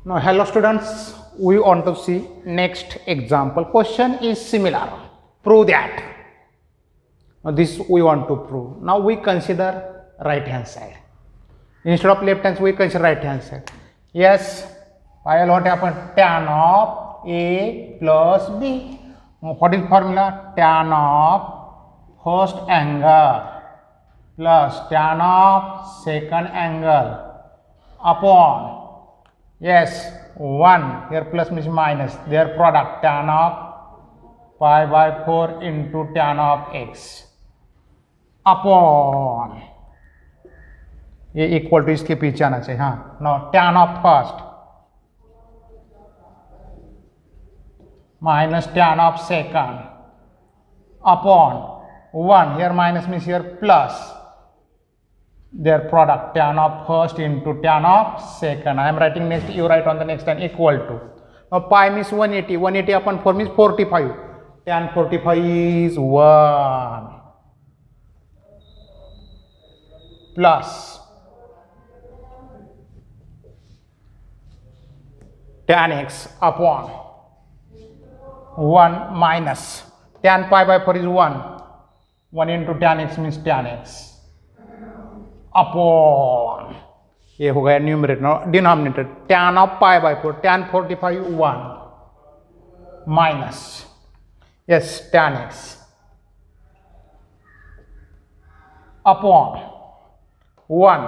Now, hello students, we want to see next example. Question is similar. Prove that. Now, this we want to prove. Now, we consider right hand side. Instead of left hand side, we consider right hand side. Yes, what happened? Tan of A plus B. Now, what is formula? Tan of first angle plus tan of second angle upon, yes, 1 here plus means minus, their product tan of pi by 4 into tan of x upon, ये equal to इसके पीछे आना चाहिए. हाँ, no tan of first minus tan of second upon 1 here minus means here plus their product tan of first into tan of second. I am writing next, you write on the next line equal to. Now pi means 180, 180 upon 4 means 45. Tan 45 is 1 plus tan x upon 1 minus tan pi by 4 is 1. 1 into tan x means tan x upon, ये हो गया numerator. Denominator tan of pi by 4, tan 45 1 minus, yes, tan x upon 1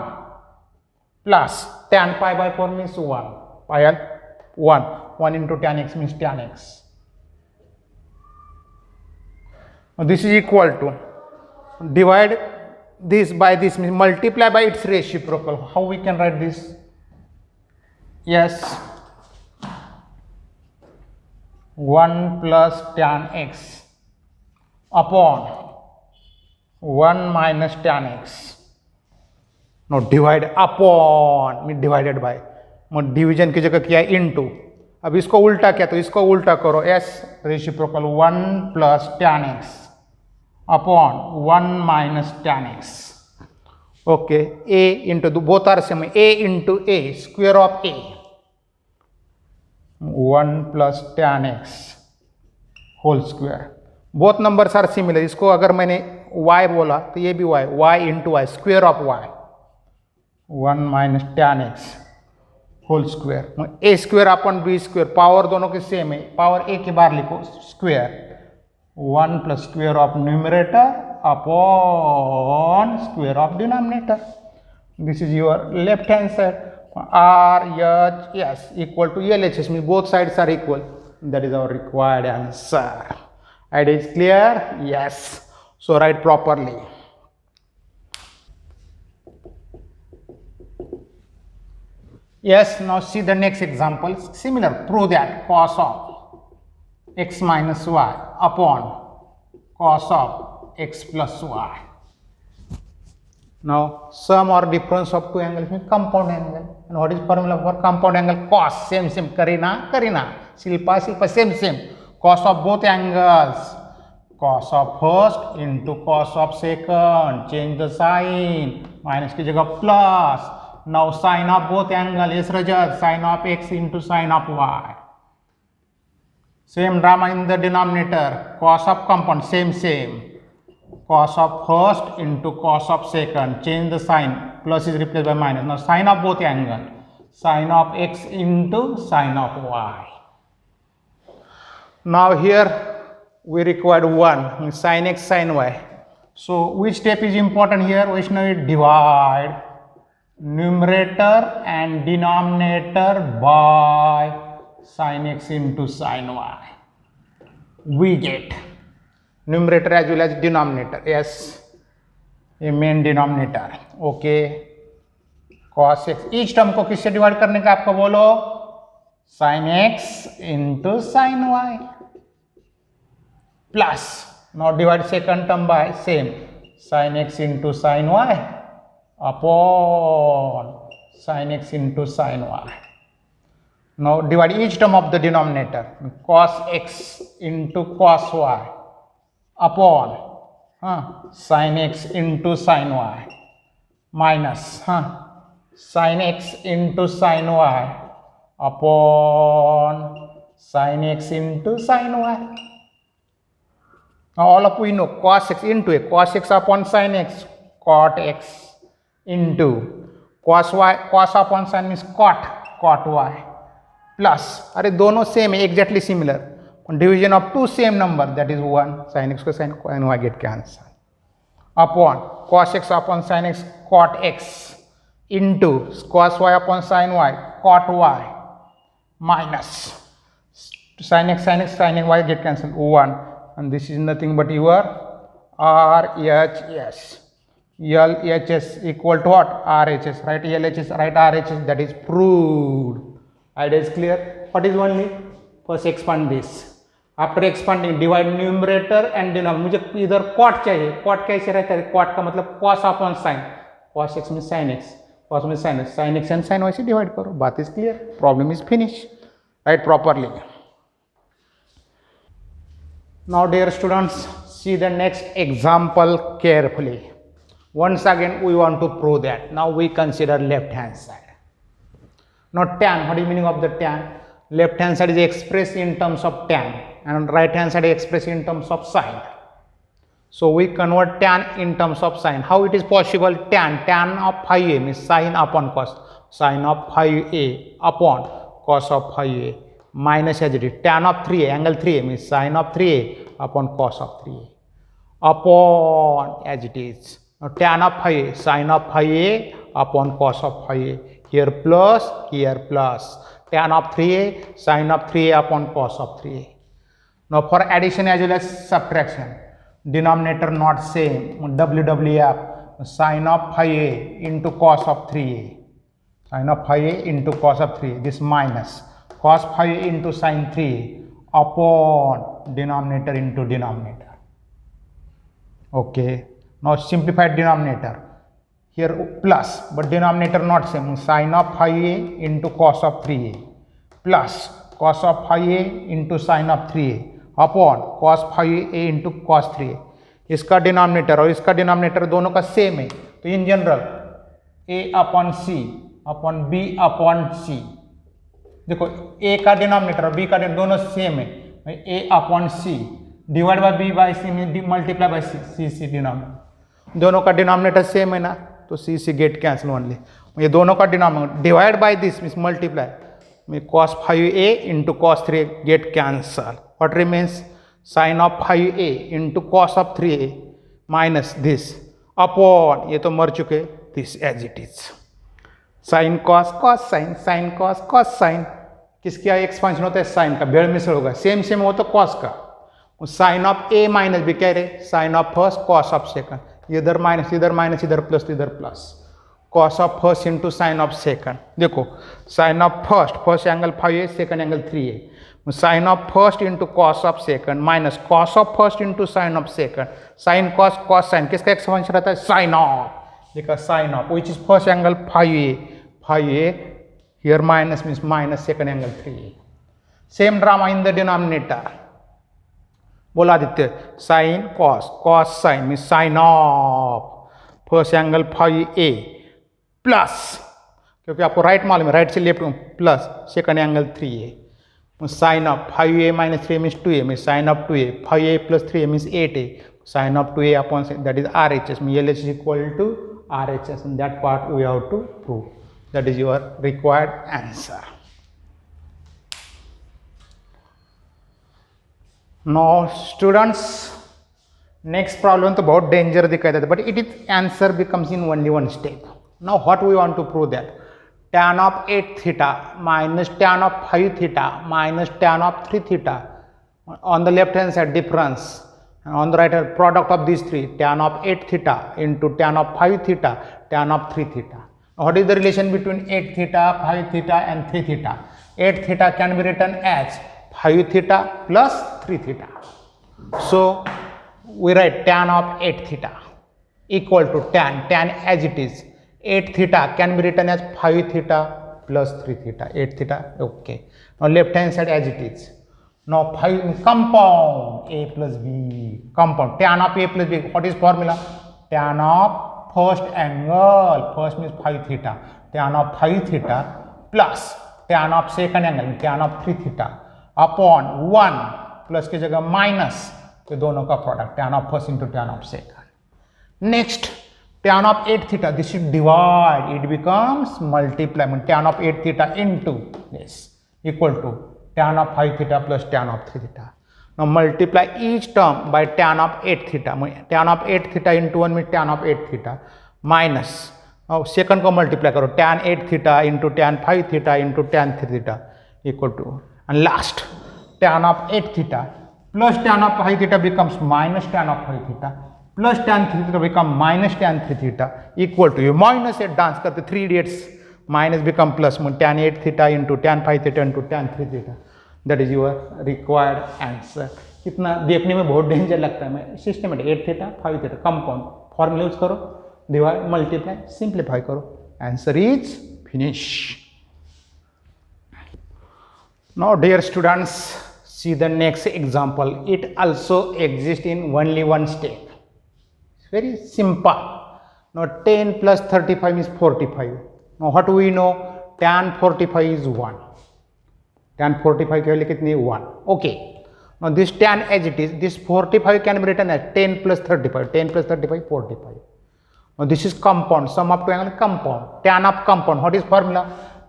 plus tan pi by 4 means 1, pi 1 into tan x means tan x. Now this is equal to, divide this by this means multiply by its reciprocal. How we can write this? Yes, 1 plus tan x upon 1 minus tan x. Now divide upon means divided by, division की जगह किया into. अब इसको उल्टा किया तो इसको उल्टा करो, s reciprocal 1 plus tan x upon 1 minus tan x. Okay, a into both are same, a into a square of a 1 plus tan x whole square. Both numbers are similar. इसको अगर मैंने y बोला तो ये भी y into y square of y 1 minus tan x whole square. a square upon b square, power दोनों के same है, पावर a के बाहर लिखो square 1 plus square of numerator upon square of denominator. This is your left hand side. RHS equal to LHS means both sides are equal. That is our required answer. Idea is clear? Yes. So write properly. Yes, now see the next example. Similar, prove that cos of x minus y upon cos of x plus y. Now, sum or difference of two angles means compound angle. And what is formula for compound angle? Cos, same, Karina, Shilpa, same. Cos of both angles. Cos of first into cos of second. Change the sign. Minus की जगह plus. Now sin of both angle. Yes, Rajat. Sin of x into sin of y. Same drama in the denominator. Cos of compound, same. Cos of first into cos of second. Change the sign. Plus is replaced by minus. Now sin of both angle. Sin of x into sin of y. Now here we required 1. Sin x, sin y. So which step is important here? Vaishnavi, divide numerator and denominator by sin x into sin y. We get numerator as well as denominator. Yes, a main denominator. Okay, cos x. Each term को किससे divide करने का आपको बोलो? sin x into sin y plus. Now divide second term by same sin x into sin y upon sin x into sin y. Now divide each term of the denominator, cos x into cos y upon sin x into sin y minus sin x into sin y upon sin x into sin y. Now all of we know cos x into a cos x upon sin x, cot x into cos y, cos upon sin means cot y plus, अरे दोनों same है, exactly similar, division of two same number that is 1, sin x को sin y get cancel, upon cos x upon sin x cot x into cos y upon sin y cot y minus sin x sin y get cancelled 1, and this is nothing but your RHS. LHS equal to what? RHS, right? LHS, right? RHS, that is proved. Idea is clear. What is only? First expand this. After expanding, divide numerator and denominator. मुझे इधर cot चाहिए. Cot कैसे रहता है? Cot का मतलब cos upon sin. Cos x means sin x. Cos means sin x. Sin x and sin y से divide करो. बात is clear. Problem is finished. Write properly. Now dear students, see the next example carefully. Once again we want to prove that. Now we consider left hand side. Now tan, what is the meaning of the tan? Left hand side is expressed in terms of tan and right hand side is expressed in terms of sine. So we convert tan in terms of sine. How it is possible? Tan of phi a means sine upon cos. Sine of phi a upon cos of phi a minus as it is. Tan of 3a, angle 3a means sine of 3a upon cos of 3a upon as it is. Now tan of phi a, sine of phi a upon cos of phi a. Here plus, tan of 3a, sine of 3a upon cos of 3a. Now for addition as well as subtraction, denominator not same, WWF, sine of phi a into cos of 3a. Sine of phi a into cos of 3a, this minus cos phi a into sine 3a upon denominator into denominator. Okay. Now simplified denominator, here plus, but denominator not same, sine of phi a into cos of 3a plus cos of phi a into sine of 3a upon cos phi a into cos 3a. इसका denominator और इसका denominator दोनों का same है, तो in general a upon C upon b upon C, देखो a का denominator और b का दोनों सेम है, a upon C divide by b by C में मल्टीप्लाई बाय सी डिनोमिनेटर, दोनों का डिनोमिनेटर सेम है ना, तो सी गेट कैंसिल ओनली, ये दोनों का denominator divide by this means multiply में cos 5a into cos 3a get cancel. What remains? Sin of 5a into cos of 3a minus this upon, ये तो मर चुके, this as it is. Sin cos cos sin, sin cos cos sin, किसका expansion होता है? Sign का, भेड़ मिश्र होगा, सेम हो तो cos का, साइन ऑफ a माइनस भी कह रहे, sine of first cos of second, इधर माइनस इधर plus, cos of first into sine of second. देखो sine of first angle 5a, second angle 3a, sine of first into cos of second minus cos of first into sine of second, sine cos cos sine, किसका expansion रहता है? Sine of, देखा sine of which is first angle 5a, here minus means minus second angle 3a. Same drama in the denominator, बोला Aditya, sine cos sine means sine of first angle 5a plus, क्योंकि आपको right मालूम है, right से left plus second angle 3a, sine of 5a minus 3 means 2a means sin of 2a, 5a plus 3a means 8a, sin of 2a upon that is RHS, LHS is equal to RHS, and that part we have to prove. That is your required answer. Now students, next problem तो बहुत danger दिखाई देता है, but it is answer becomes in only one step. Now what we want to prove that? Tan of 8 theta minus tan of 5 theta minus tan of 3 theta, on the left hand side difference, and on the right hand product of these three, tan of 8 theta into tan of 5 theta, tan of 3 theta. Now what is the relation between 8 theta, 5 theta and 3 theta? 8 theta can be written as 5 theta plus 3 theta. So we write tan of 8 theta equal to tan as it is, 8 theta can be written as 5 theta plus 3 theta, 8 theta, okay. Now left hand side as it is. Now 5 compound a plus b, compound tan of a plus b, what is formula? Tan of first angle, first means 5 theta, tan of 5 theta plus tan of second angle में tan of 3 theta upon 1 plus की जगह minus, तो दोनों का product tan of first into tan of second. Next tan of 8 theta, this is divide, it becomes multiply, tan of 8 theta into this equal to tan of 5 theta plus tan of 3 theta. Now multiply each term by tan of 8 theta, tan of 8 theta into 1 means tan of 8 theta minus, now second को multiply करो tan 8 theta into tan 5 theta into tan 3 theta equal to, and last tan of 8 theta plus tan of 5 theta becomes minus tan of 5 theta plus tan 3 theta become minus tan 3 theta equal to, ये minus से dance करते 3 idiots, minus become plus tan 8 theta into tan 5 theta into tan 3 theta, that is your required answer. कितना देखने में बहुत danger लगता है, मैं systematic 8 theta 5 theta compound formula use करो, डिवाइड मल्टीप्लाई सिंप्लीफाई करो, answer is finish. Now dear students, see the next example, it also exists in only one step, very simple. Now 10 plus 35 is 45. Now what we know, tan 45 is 1, tan 45 के लिए कितनी 1, okay. Now this tan as it is, this 45 can be written as 10 plus 35, 10 plus 35 45. Now this is compound, sum of two angle compound, tan of compound, what is formula,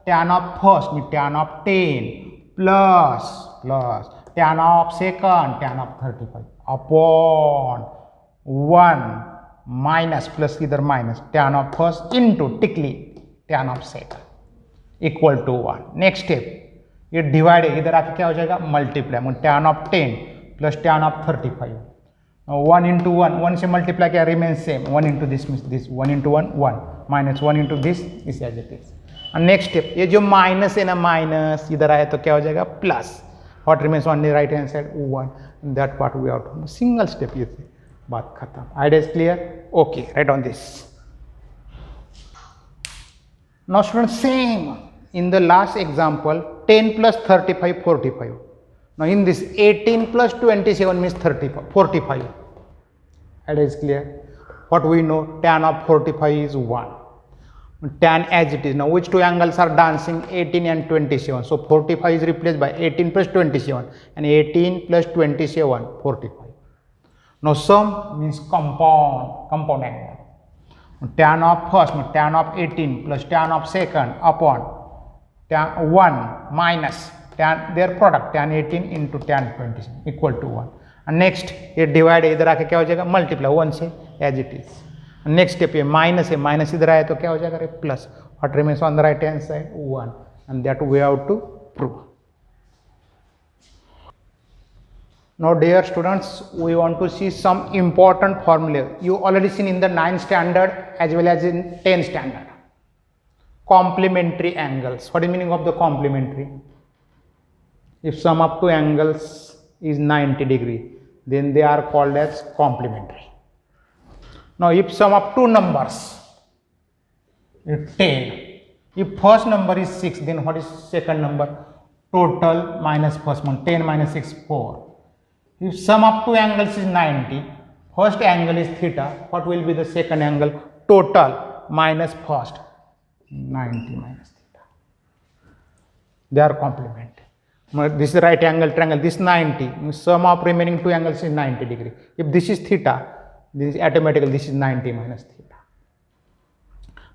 tan of first means tan of 10 plus tan of second tan of 35 upon 1 minus plus इधर minus tan of first into टिकली tan of second equal to 1। Next step, ये divide है, इधर आके क्या हो जाएगा multiply, tan of 10 plus tan of 35, 1 into 1, 1 से मल्टीप्लाई क्या remain same, 1 into this means this, 1 into 1 1 minus 1 into this is as it is. Next step, ये जो माइनस है ना माइनस इधर आया तो क्या हो जाएगा plus, what remains on the right hand side 1, that part we out, single step, ये बात खत्म। Idea is clear, okay, right on this. Now student same in the last example 10 plus 35 45, now in this 18 plus 27 means 35 45, idea is clear। what we know, tan of 45 is 1, tan as it is, now which two angles are dancing, 18 and 27, so 45 is replaced by 18 plus 27 and 18 plus 27 45. Now sum means compound angle, tan of first means tan of 18 plus tan of second upon tan 1 minus tan their product tan 18 into tan 27 equal to 1, and next ये divide है, इधर आके क्या हो जाएगा multiply 1 से as it is. Next step, ये minus है, माइनस इधर आया तो क्या हो जाएगा plus, what remains on the right hand side 1, and that we have to prove. Now dear students, we want to see some important formula you already seen in the 9th standard as well as in 10th standard. Complementary angles, what is meaning of the complementary? If sum of two angles is 90 degree, then they are called as complementary. Now if sum of two numbers is 10, if first number is 6, then what is second number, total minus first one, 10 minus 6 4. If sum of two angles is 90, first angle is theta, what will be the second angle, total minus first, 90 minus theta, they are complementary. This is right angle triangle, this 90, sum of remaining two angles is 90 degree. If this is theta, this is automatically this is 90 minus theta.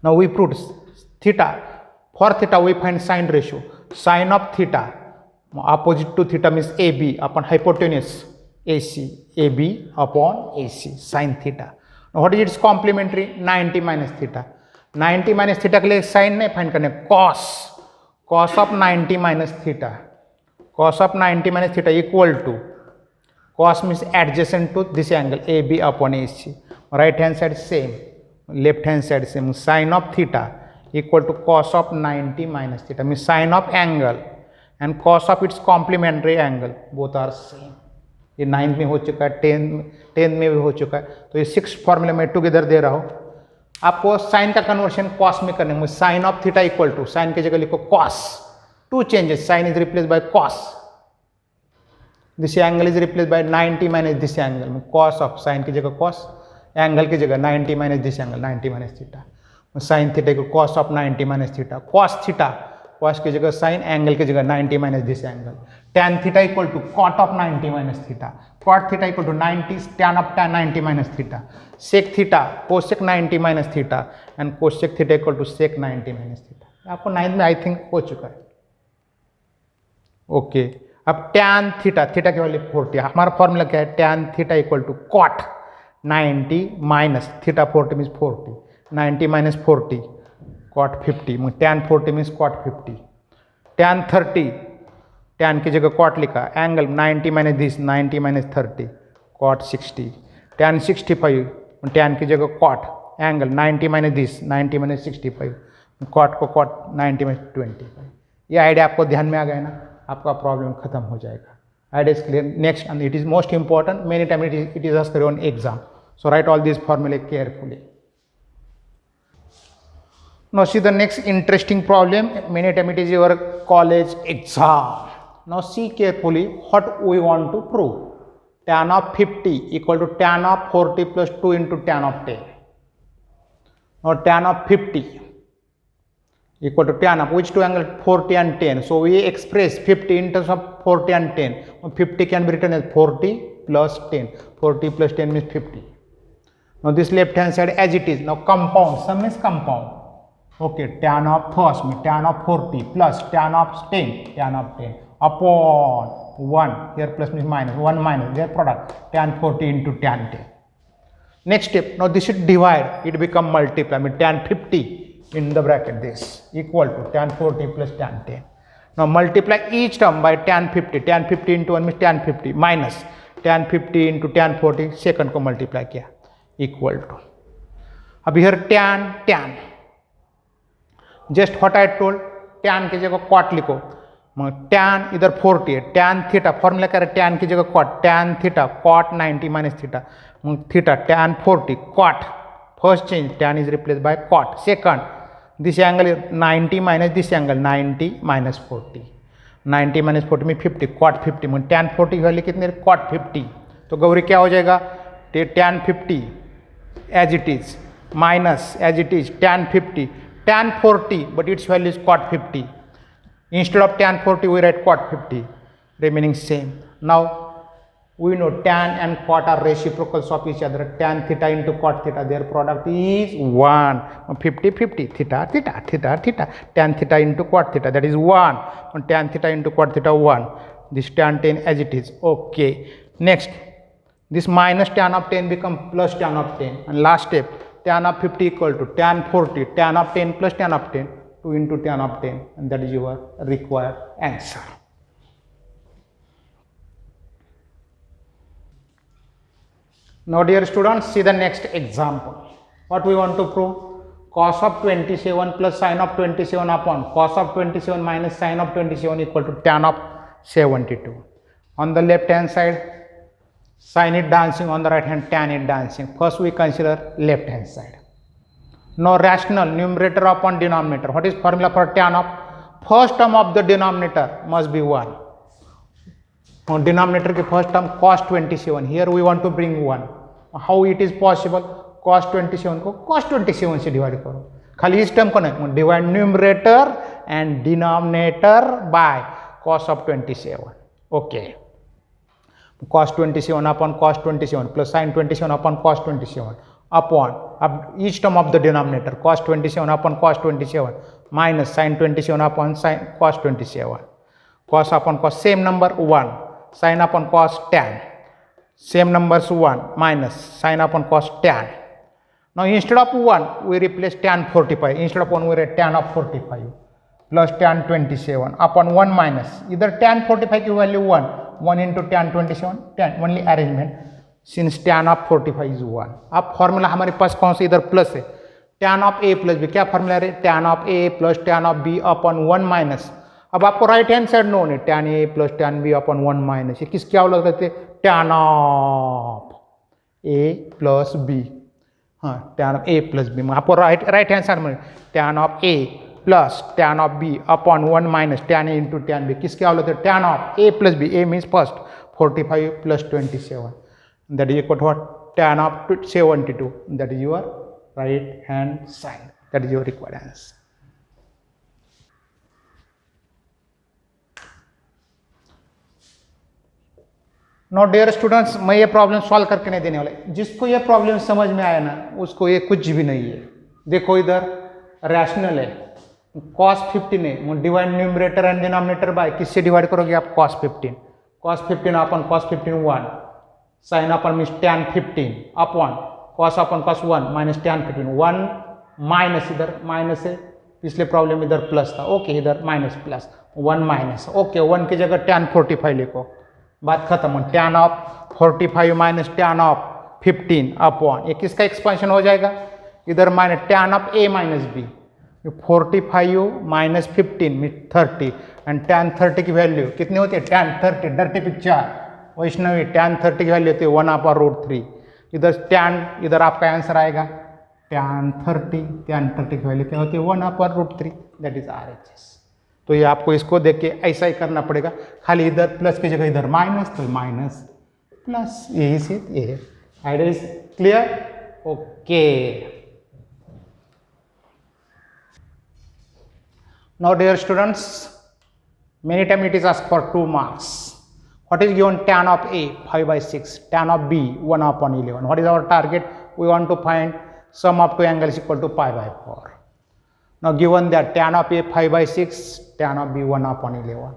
Now we proved theta, for theta we find sine ratio, sine of theta opposite to theta means AB upon hypotenuse AC, AB upon AC, sine theta. Now what is its complementary, 90 minus theta, 90 minus theta के लिए sign नहीं find करने, cos of 90 minus theta, cos of 90 minus theta equal to, cos means adjacent to this angle AB upon AC, right hand side same, left hand side same, sine of theta equal to cos of 90 minus theta means sine of angle and cos of its complementary angle, both are same. ये 9th में हो चुका है, 10th में भी हो चुका है, तो ये 6 फॉर्मूला में टुगेदर दे रहा हूँ। आपको साइन का कन्वर्शन कॉस में करने में, sine of theta equal to, sine की जगह लिखो cos, two changes, sine is replace by cos, this angle is replace by 90 minus this angle में, कॉस ऑफ साइन की जगह कॉस, एंगल की जगह 90 minus this angle 90 minus theta, sine theta को cos of 90 minus theta, cos theta cos की जगह sine, angle की जगह 90 minus this angle. Tan theta equal to cot of 90 minus theta. Cot theta equal to 90 tan of tan 90 minus theta. Sec theta cosec 90 minus theta and cosec theta equal to sec 90 minus theta. आपको 9 में I think हो चुका है. Okay, अब tan theta, theta की value 40. हमारा formula क्या है? tan theta equal to cot 90 minus theta 40 means 40. 90 minus 40 cot 50. tan 40 means cot 50. tan 30 tan की जगह cot लिखा. Angle 90 minus this 90 minus 30 cot 60. tan 65 tan की जगह cot. Angle 90 minus this 90 minus 65 cot को cot 90 minus 25. ये idea आपको ध्यान में आ गया ना, आपका प्रॉब्लम खत्म हो जाएगा. Idea is clear. Next, and it is most important, many time it is asked on exam. So right all this फॉर्मूले carefully. Now see the next interesting problem. Many times it is your college exam. Now see carefully what we want to prove. Tan of 50 equal to tan of 40 plus 2 into tan of 10. Now tan of 50 equal to tan of which two angle? 40 and 10. So we express 50 in terms of 40 and 10. 50 can be written as 40 plus 10. 40 plus 10 means 50. Now this left hand side as it is. Now compound. Sum is compound. Okay, tan of first means tan of 40 plus tan of 10, tan of 10 upon 1. Here plus means minus, 1 minus their product, tan 40 into tan 10. Next step, now this should divide, it become multiply, I mean tan 50 in the bracket this equal to tan 40 plus tan 10. Now multiply each term by tan 50, tan 50 into 1 means tan 50 minus tan 50 into tan 40, second को multiply किया equal to. अब here tan just what I told, tan की जगह cot लिखो. Tan इधर 40 है, tan theta formula क्या है? टैन की जगह cot, tan theta cot 90 minus theta. Theta tan 40 cot. First change tan is replace by cot. Second this angle is 90 minus this angle 90 minus 40. 90 minus 40 में 50 cot 50 में tan 40 की value कितनी? Cot 50. तो गौरी क्या हो जाएगा? Tan 50 as it is minus as it is tan 50 tan 40 but its value is cot 50. Instead of tan 40 we write cot 50 remaining same. Now we know tan and cot are reciprocals of each other. Tan theta into cot theta, their product is 1. 50 50 theta theta theta theta. Tan theta into cot theta, that is 1. And tan theta into cot theta 1. This tan 10 as it is. Okay, next this minus tan of 10 become plus tan of 10. And last step, tan of 50 equal to tan 40, tan of 10 plus tan of 10, 2 into tan of 10, and that is your required answer. Now dear students, see the next example. What we want to prove? Cos of 27 plus sin of 27 upon cos of 27 minus sin of 27 equal to tan of 72. On the left hand side, sin it dancing, on the right hand tan it dancing. First we consider left hand side. Now rational numerator upon denominator. What is formula for tan of? First term of the denominator must be 1. Denominator की first term cos 27. Here we want to bring 1. How it is possible? Cos 27 को cos 27 से divide करो. खाली इस term को नहीं, divide numerator and denominator by cos of 27. Okay. Cos 27 upon cos 27 plus sin 27 upon cos 27 upon each term of the denominator cos 27 upon cos 27 minus sin 27 upon sin cos 27. Cos upon cos same number 1, sin upon cos tan same numbers 1 minus sin upon cos tan. Now instead of 1 we replace tan 45. Instead of 1 we write tan of 45 plus tan 27 upon 1 minus either tan 45 की value 1 into tan 27, tan only arrangement since tan of 45 is 1. अब formula हमारे पास कौन सा? इधर plus है, tan of a plus b. क्या formula है? tan of a plus tan of b upon 1 minus. अब आपको राइट हैंड साइड नो है, tan a plus tan b upon 1 minus. ये किस क्या लग सकते हैं? tan of a plus b. हाँ, tan of a plus b. आपको राइट हैंड साइड में tan of a plus tan of b upon 1 minus tan a into tan b. किसके क्या होता है? tan of a plus b. a means first 45 plus 27, that is equal to what? Tan of 72. That is your right hand side. That is your required answer. No dear students, मैं ये problem solve करके नहीं देने वाला। जिसको ये problem समझ में आया ना उसको ये कुछ भी नहीं है। देखो इधर रैशनल है, cos 15 है, divide numerator and denominator by किससे डिवाइड करोगे आप? cos 15। cos 15 अपन cos 15 1, साइन अपन मीन्स tan 15 अपॉन cos अपन cos 1 माइनस tan 15 1 माइनस, इधर माइनस है, पिछले प्रॉब्लम इधर प्लस था, ओके इधर माइनस प्लस 1 माइनस, ओके 1 की जगह tan 45 लिखो, बात खत्म। tan of 45 minus tan of 15 upon ये किसका एक्सपेंशन हो जाएगा? इधर minus tan of a minus b, 45 minus 15 mean 30 and tan 30 की वैल्यू कितनी होती है? tan 30 dirty picture Vaishnavi, tan 30 की वैल्यू होती है 1/√3। इधर tan, इधर आपका आंसर आएगा tan 30 की वैल्यू क्या होती है? 1/√3, दैट इज RHS। तो ये आपको इसको देख के ऐसा ही करना पड़ेगा, खाली इधर प्लस की जगह इधर माइनस, तो माइनस प्लस, यही से ये idea is clear? Okay. Now dear students, many times it is asked for 2 marks. What is given? Tan of A 5/6, tan of B 1/11. What is our target? We want to find sum of two angles equal to pi/4. Now given that tan of A 5/6, tan of B 1/11.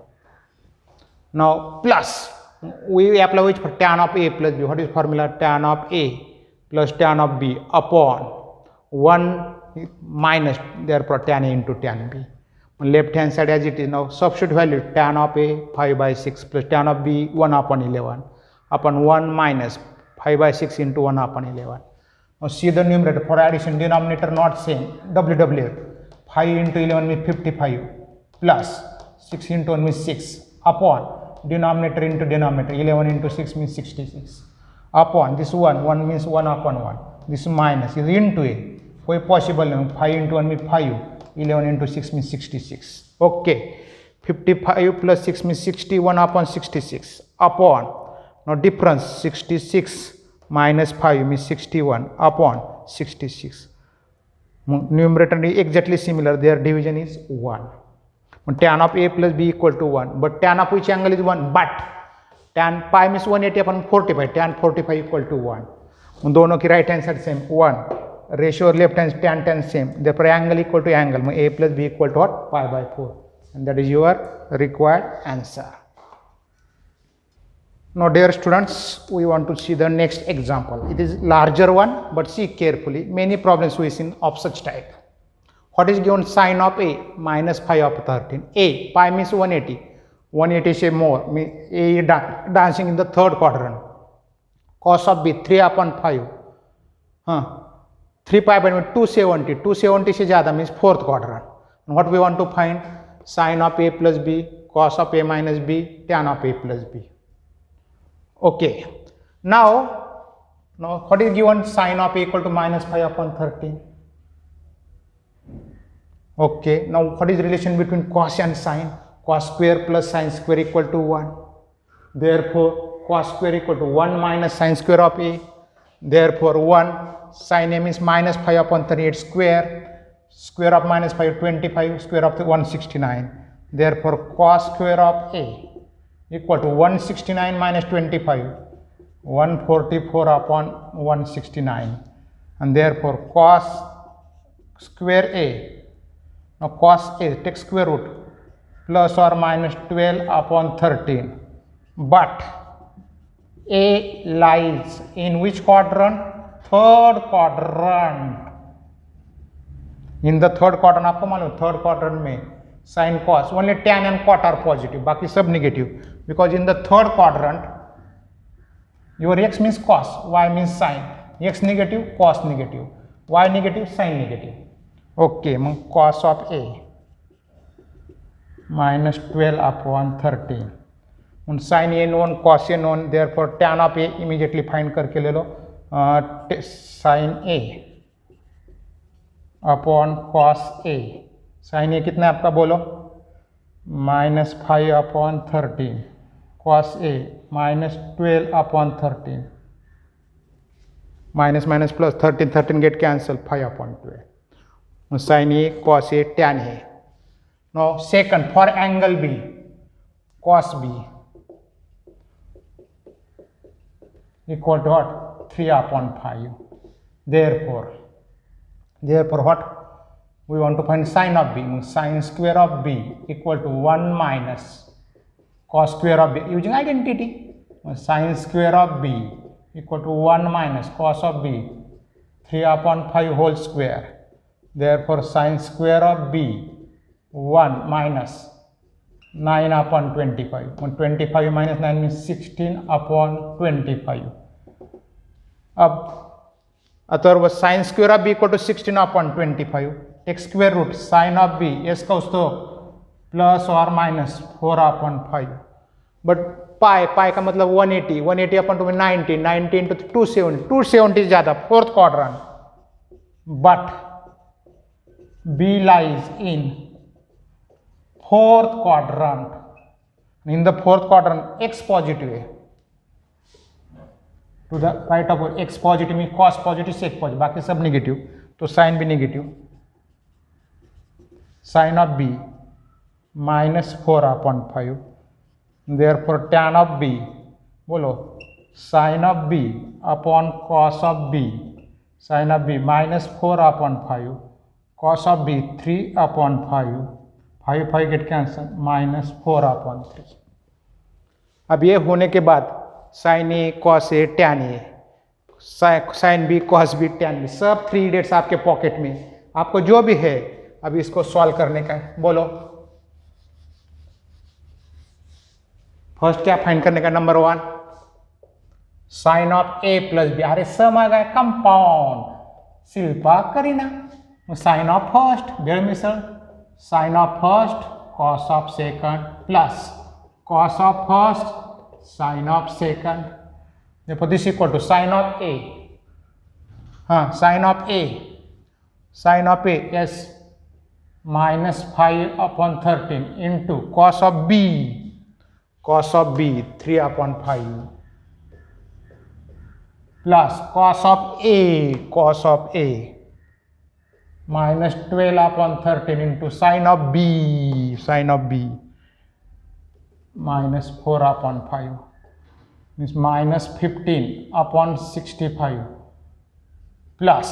Now plus we apply which for tan of A plus B. What is formula? Tan of A plus tan of B upon 1 minus therefore tan A into tan B. Left hand side as it is. Now substitute value tan of A 5/6 plus tan of B 1/11 upon 1 minus 5/6 into 1/11. Now see the numerator for addition, denominator not same, WWF 5 into 11 means 55 plus 6 into 1 means 6 upon denominator into denominator 11 into 6 means 66 upon this 1 means 1/1, this minus is into a, कोई possible नहीं, 5 into 1 means 5, 11 into 6 means 66, okay, 55 plus 6 means 61/66 upon, now difference 66 minus 5 means 61 upon 66, numerator exactly similar, their division is 1. Tan of A plus B equal to 1, but tan of which angle is 1? But tan pi means 180 upon 45, tan 45 equal to 1. उन दोनों की right hand side same 1, ratio left hand tan same, therefore angle equal to angle, A plus B equal to what? pi/4, and that is your required answer. Now dear students, we want to see the next example. It is larger one, but see carefully, many problems we see of such type. What is given? Sine of A minus pi of 13. A, pi means 180, 180 say more, A is dancing in the third quadrant. Cos of B 3/5, 3 pi by 270, 270 से ज़्यादा means fourth quadrant. And what we want to find? Sine of A plus B, cos of A minus B, tan of A plus B. Okay. Now what is given? Sine of A equal to minus pi upon 13. Okay. Now what is relation between cos and sine? Cos square plus sine square equal to 1. Therefore cos square equal to 1 minus sine square of A. Therefore 1 sin A means minus pi upon 38 square, square of minus pi 25, square of 169. Therefore cos square of A equal to 169 minus 25, 144 upon 169, and therefore cos square A, now cos A take square root plus or minus 12 upon 13, but A lies in which quadrant? Third quadrant. In the third quadrant, आपको मालूम third quadrant में sin cos only tan and cot are positive, बाकी सब negative, because in the third quadrant your x means cos, y means sin, x negative, cos negative, y negative, sin negative. Okay, cos of A minus 12 upon 13, sin A known, cos A known, therefore tan of A immediately find करके ले लो, sin A upon cos A, sin A कितना आपका बोलो? Minus 5 upon 13, cos A minus 12 upon 13, minus minus plus 13 get cancel, 5 upon 12, sin A cos A tan A. Now second for angle B, cos B, equal to what? 3 upon 5. Therefore what? We want to find sine of b. Sine square of b equal to 1 minus cos square of b using identity. Sine square of b equal to 1 minus cos of b 3 upon 5 whole square. Therefore sine square of b 1 minus 9 upon 25. 25 minus 9 means 16 upon 25. अब अथवा sine square of B equal to 16 upon 25. Take square root sine of B इसका उसको plus और minus 4 upon 5. But पाई का मतलब 180 upon 2 में 90 into 270 ज़्यादा fourth quadrant. But B lies in fourth quadrant. In the fourth quadrant X positive है. To the right of X positive में cos positive sec positive बाकी सब निगेटिव तो साइन भी negative. Sine of B minus 4 upon 5. Therefore tan of B बोलो sine of B upon cos of B. Sine of B minus 4 upon 5 cos of B 3 upon 5 get cancel minus 4 upon 3. अब ये होने के बाद sine A cos A tan A sine B cos B tan B सब 3 idiots आपके pocket में. आपको जो भी है अभी इसको सॉल्व करने का है. बोलो फर्स्ट क्या फाइंड करने का? Number 1 sine of A plus B. अरे सम आ गया compound. Shilpa Kareena sine of first वेर मिसल sine of first cos of second plus cos of first sine of second. देखो this equal to sine of A. हाँ sine of A yes minus 5 upon 13 into cos of B 3 upon 5 plus cos of A minus 12 upon 13 into sine of B minus 4 upon 5 means minus 15 upon 65 plus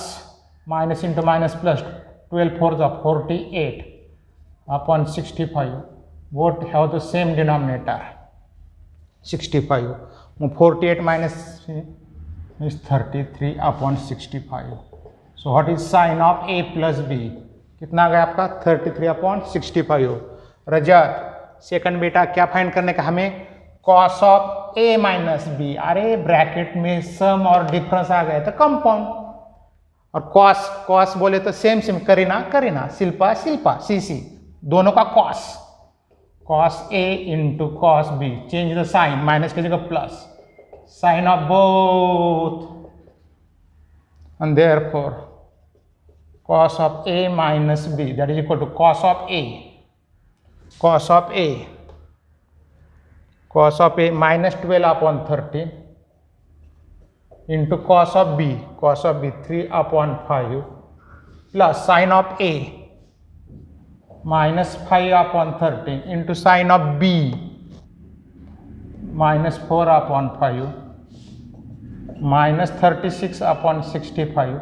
minus into minus plus 12 4s are 48 upon 65. Both have the same denominator 65. 48 minus is 33 upon 65. So what is sine of a plus b? कितना आ गया आपका 33 upon 65. रजत second बेटा क्या find करने का हमें? Cos of A minus B. अरे bracket में सम और डिफरेंस आ गए तो कंपाउंड. और कॉस बोले तो सेम करीना शिल्पा सी दोनों का cos A into cos B. Change the sign minus की जगह plus sign of both and therefore cos of A minus B that is equal to cos of A minus 12 upon 13 into cos of b 3 upon 5 plus sin of a minus 5 upon 13 into sin of b minus 4 upon 5 minus 36 upon 65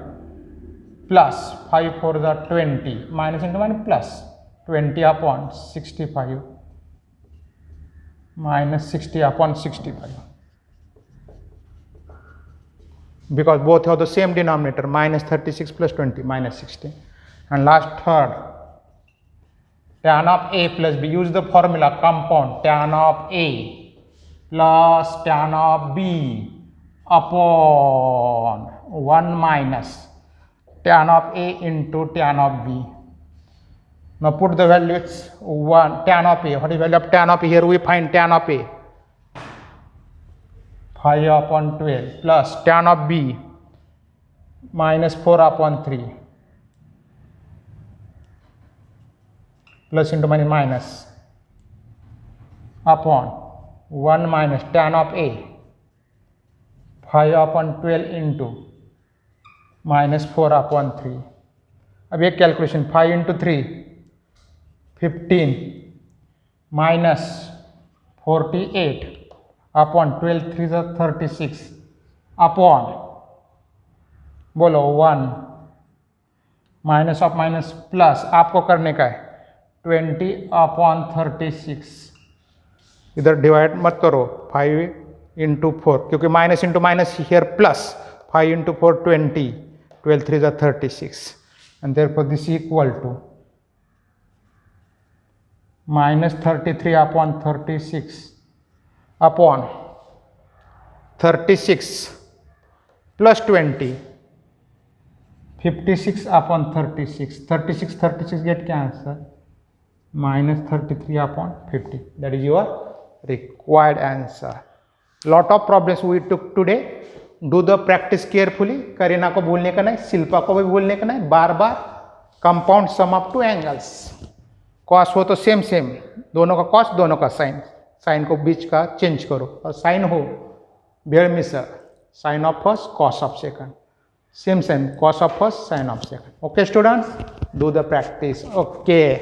plus 5 for the 20 minus into minus plus 20 upon 65 minus 60 upon 65 because both have the same denominator minus 36 plus 20 minus 60. And last third tan of a plus b. Use the formula compound tan of a plus tan of b upon 1 minus tan of a into tan of b. Now put the values 1 tan of a. What is value of tan of a? Here we find tan of a 5 upon 12 plus tan of b minus 4 upon 3 plus into minus upon 1 minus tan of a 5 upon 12 into minus 4 upon 3. अब एक calculation 5 into 3 15 minus 48 upon 12 3 is 36 upon बोलो 1 minus of minus plus आपको करने का है 20/36। इधर divide मत करो 5/4 क्योंकि minus into minus here plus 5/4 20 12 3 36 and therefore this is equal to -33/36 upon 36 plus 20 56/36 36 get क्या answer -33/50 that is your required answer. Lot of problems we took today. Do the practice carefully. Kareena को भूलने का नहीं, शिल्पा को भी भूलने का नहीं, बार बार compound sum up to angles. Cos हो तो सेम सेम, दोनों का कॉस दोनों का साइन, साइन को बीच का चेंज करो, और साइन हो भेड़ मिसर, sine of first cos of second, same same cos of first sine of second. Okay students, do the practice. Okay